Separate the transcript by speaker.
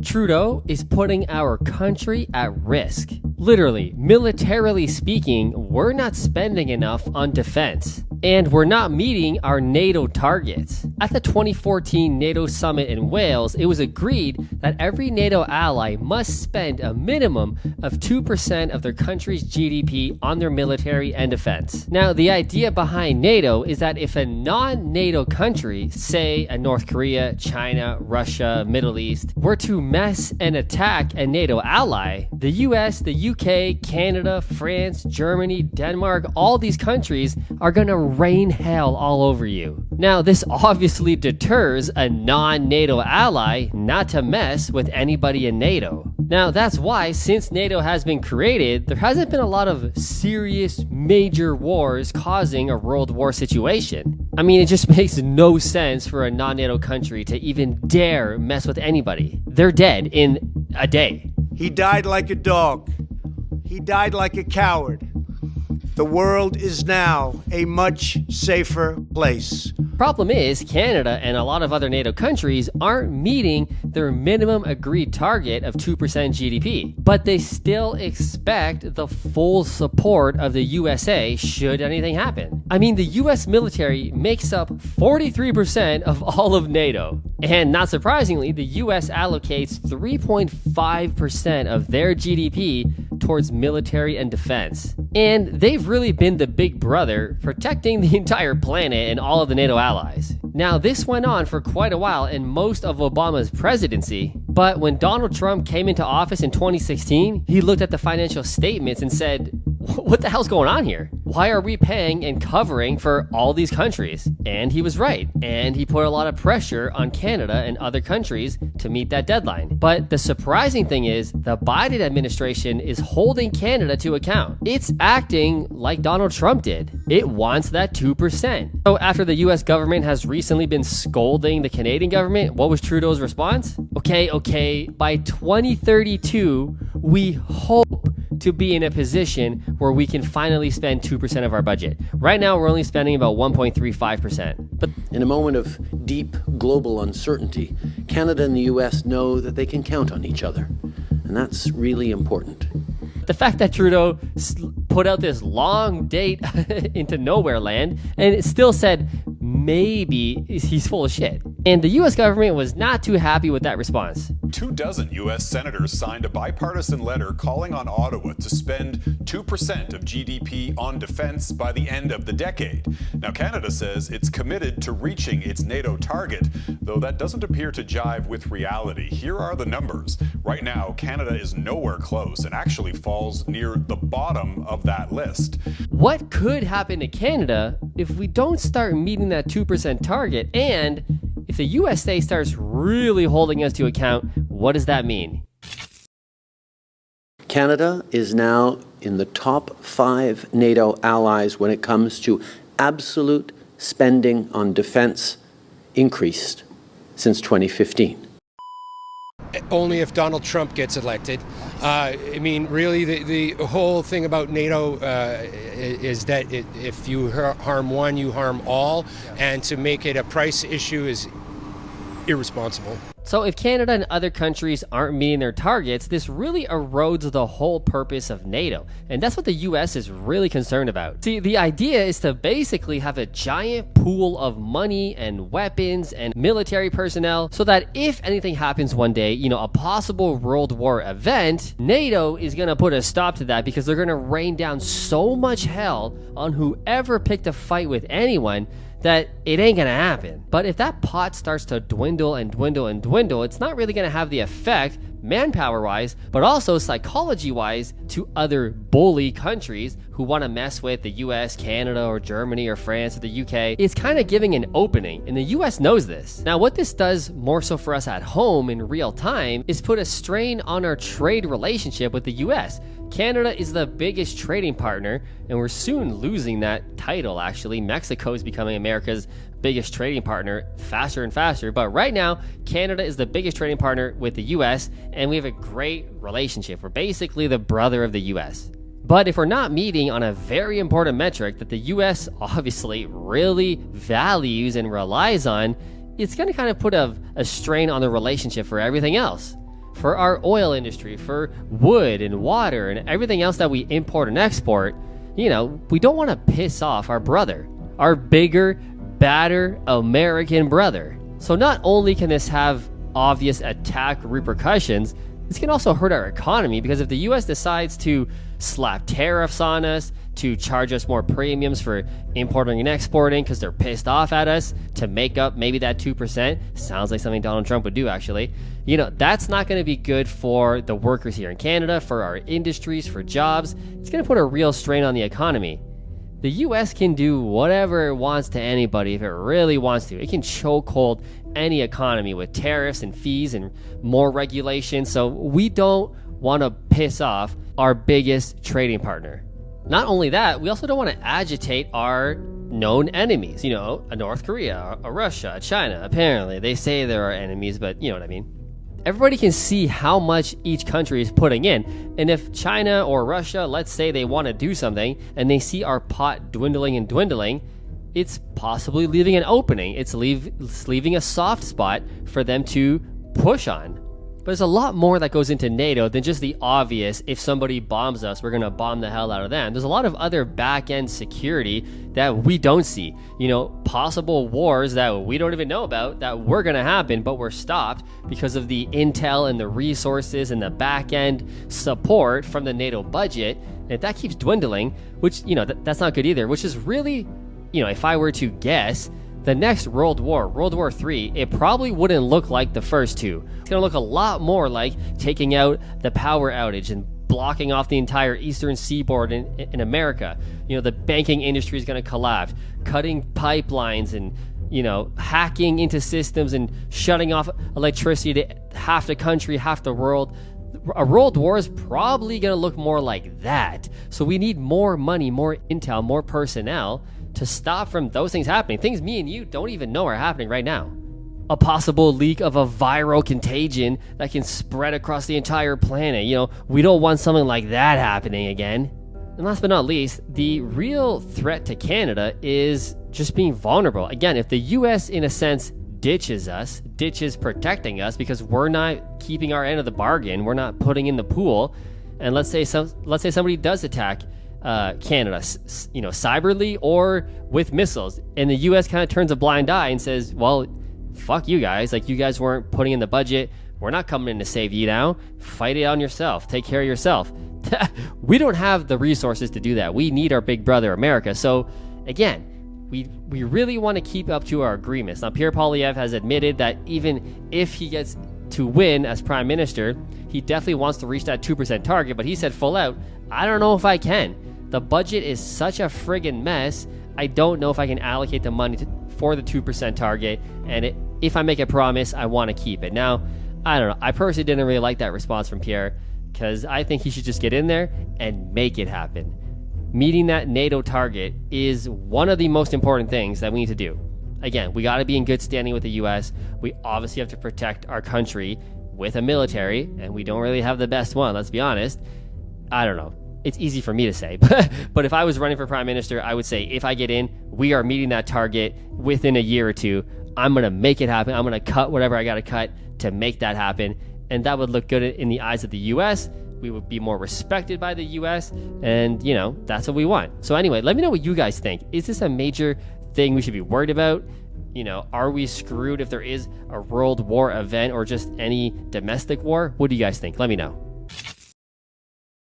Speaker 1: Trudeau is putting our country at risk. Literally, militarily speaking, we're not spending enough on defense. And we're not meeting our NATO targets. At the 2014 NATO summit in Wales, it was agreed that every NATO ally must spend a minimum of 2% of their country's GDP on their military and defense. Now, the idea behind NATO is that if a non-NATO country, say a North Korea, China, Russia, Middle East, were to mess and attack a NATO ally, the US, the UK, Canada, France, Germany, Denmark, all these countries are gonna rain hell all over you. Now, this obviously deters a non-NATO ally not to mess with anybody in NATO. Now, that's why, since NATO has been created, there hasn't been a lot of serious major wars causing a world war situation. I mean, it just makes no sense for a non-NATO country to even dare mess with anybody. They're dead in a day.
Speaker 2: He died like a dog. He died like a coward. The world is now a much safer place.
Speaker 1: Problem is, Canada and a lot of other NATO countries aren't meeting their minimum agreed target of 2% GDP, but they still expect the full support of the USA should anything happen. I mean, the US military makes up 43% of all of NATO. And not surprisingly, the US allocates 3.5% of their GDP towards military and defense. And they've really been the big brother protecting the entire planet and all of the NATO allies. Now, this went on for quite a while in most of Obama's presidency, but when Donald Trump came into office in 2016, he looked at the financial statements and said, what the hell's going on here? Why are we paying and covering for all these countries? And he was right. And he put a lot of pressure on Canada and other countries to meet that deadline. But the surprising thing is the Biden administration is holding Canada to account. It's acting like Donald Trump did. It wants that 2%. So after the US government has recently been scolding the Canadian government, what was Trudeau's response? Okay, by 2032, we hope to be in a position where we can finally spend 2% of our budget. Right now, we're only spending about 1.35%. But
Speaker 3: in a moment of deep global uncertainty, Canada and the US know that they can count on each other. And that's really important.
Speaker 1: the fact that Trudeau put out this long date into nowhere land and it still said maybe he's full of shit. And the U.S. government was not too happy with that response.
Speaker 4: 24 U.S. senators signed a bipartisan letter calling on Ottawa to spend 2% of GDP on defense by the end of the decade. Now, Canada says it's committed to reaching its NATO target, though that doesn't appear to jive with reality. Here are the numbers. Right now, Canada is nowhere close and actually falls near the bottom of that list.
Speaker 1: What could happen to Canada if we don't start meeting that 2% target? And if the USA starts really holding us to account, what does that mean?
Speaker 3: Canada is now in the top 5 NATO allies when it comes to absolute spending on defense increased since 2015.
Speaker 5: Only if Donald Trump gets elected. I mean, really, the whole thing about NATO is that if you harm one, you harm all, and to make it a price issue is irresponsible.
Speaker 1: So if Canada and other countries aren't meeting their targets, this really erodes the whole purpose of NATO. And that's what the US is really concerned about. See, the idea is to basically have a giant pool of money and weapons and military personnel so that if anything happens one day, a possible World War event, NATO is going to put a stop to that because they're going to rain down so much hell on whoever picked a fight with anyone that it ain't gonna happen. But if that pot starts to dwindle and dwindle and dwindle, it's not really gonna have the effect manpower-wise, but also psychology-wise to other bully countries who want to mess with the US, Canada, or Germany, or France, or the UK. It's kind of giving an opening, and the US knows this. Now, what this does more so for us at home in real time is put a strain on our trade relationship with the US. Canada is the biggest trading partner, and we're soon losing that title, actually. Mexico is becoming America's biggest trading partner faster and faster. But right now, Canada is the biggest trading partner with the US, and we have a great relationship. We're basically the brother of the US. But if we're not meeting on a very important metric that the US obviously really values and relies on, it's going to kind of put a strain on the relationship for everything else. for our oil industry, for wood and water and everything else that we import and export, we don't want to piss off our brother, our bigger, badder American brother. So not only can this have obvious attack repercussions, this can also hurt our economy, because if the US decides to slap tariffs on us, to charge us more premiums for importing and exporting because they're pissed off at us to make up maybe that 2%, sounds like something Donald Trump would do actually, that's not going to be good for the workers here in Canada, for our industries, for jobs. It's going to put a real strain on the economy. The US can do whatever it wants to anybody if it really wants to. It can chokehold any economy with tariffs and fees and more regulation. So we don't want to piss off our biggest trading partner. Not only that, we also don't want to agitate our known enemies. A North Korea, a Russia, a China. Apparently, they say they're our enemies, but you know what I mean. Everybody can see how much each country is putting in. And if China or Russia, let's say they want to do something, and they see our pot dwindling and dwindling, it's possibly leaving an opening. It's leaving a soft spot for them to push on. But there's a lot more that goes into NATO than just the obvious, if somebody bombs us, we're going to bomb the hell out of them. There's a lot of other back-end security that we don't see. Possible wars that we don't even know about that were going to happen, but were stopped because of the intel and the resources and the back-end support from the NATO budget. And if that keeps dwindling, which, that's not good either, which is really, if I were to guess, the next World War, World War III, it probably wouldn't look like the first two. It's going to look a lot more like taking out the power outage and blocking off the entire eastern seaboard in America. The banking industry is going to collapse, cutting pipelines and, hacking into systems and shutting off electricity to half the country, half the world. A world war is probably going to look more like that. So we need more money, more intel, more personnel to stop from those things happening. Things me and you don't even know are happening right now. A possible leak of a viral contagion that can spread across the entire planet. We don't want something like that happening again. And last but not least, the real threat to Canada is just being vulnerable. Again, if the US, in a sense, ditches protecting us because we're not keeping our end of the bargain, we're not putting in the pool, and let's say somebody does attack Canada, cyberly or with missiles, and the U.S. kind of turns a blind eye and says, well, fuck you guys, you guys weren't putting in the budget, we're not coming in to save you now, fight it on yourself, take care of yourself. We don't have the resources to do that. We need our big brother America. So again, we really want to keep up to our agreements. Now, Pierre Poilievre has admitted that even if he gets to win as prime minister, he definitely wants to reach that 2% target, but he said full out, I don't know if I can. The budget is such a friggin' mess. I don't know if I can allocate the money for the 2% target, and if I make a promise, I want to keep it. Now, I don't know. I personally didn't really like that response from Pierre, because I think he should just get in there and make it happen. Meeting that NATO target is one of the most important things that we need to do. Again, we got to be in good standing with the U.S. We obviously have to protect our country with a military, and we don't really have the best one, let's be honest. I don't know. It's easy for me to say, but if I was running for prime minister, I would say if I get in, we are meeting that target within a year or two. I'm going to make it happen. I'm going to cut whatever I got to cut to make that happen. And that would look good in the eyes of the U.S. We would be more respected by the U.S. And, that's what we want. So anyway, let me know what you guys think. Is this a major thing we should be worried about? Are we screwed if there is a world war event or just any domestic war? What do you guys think? Let me know.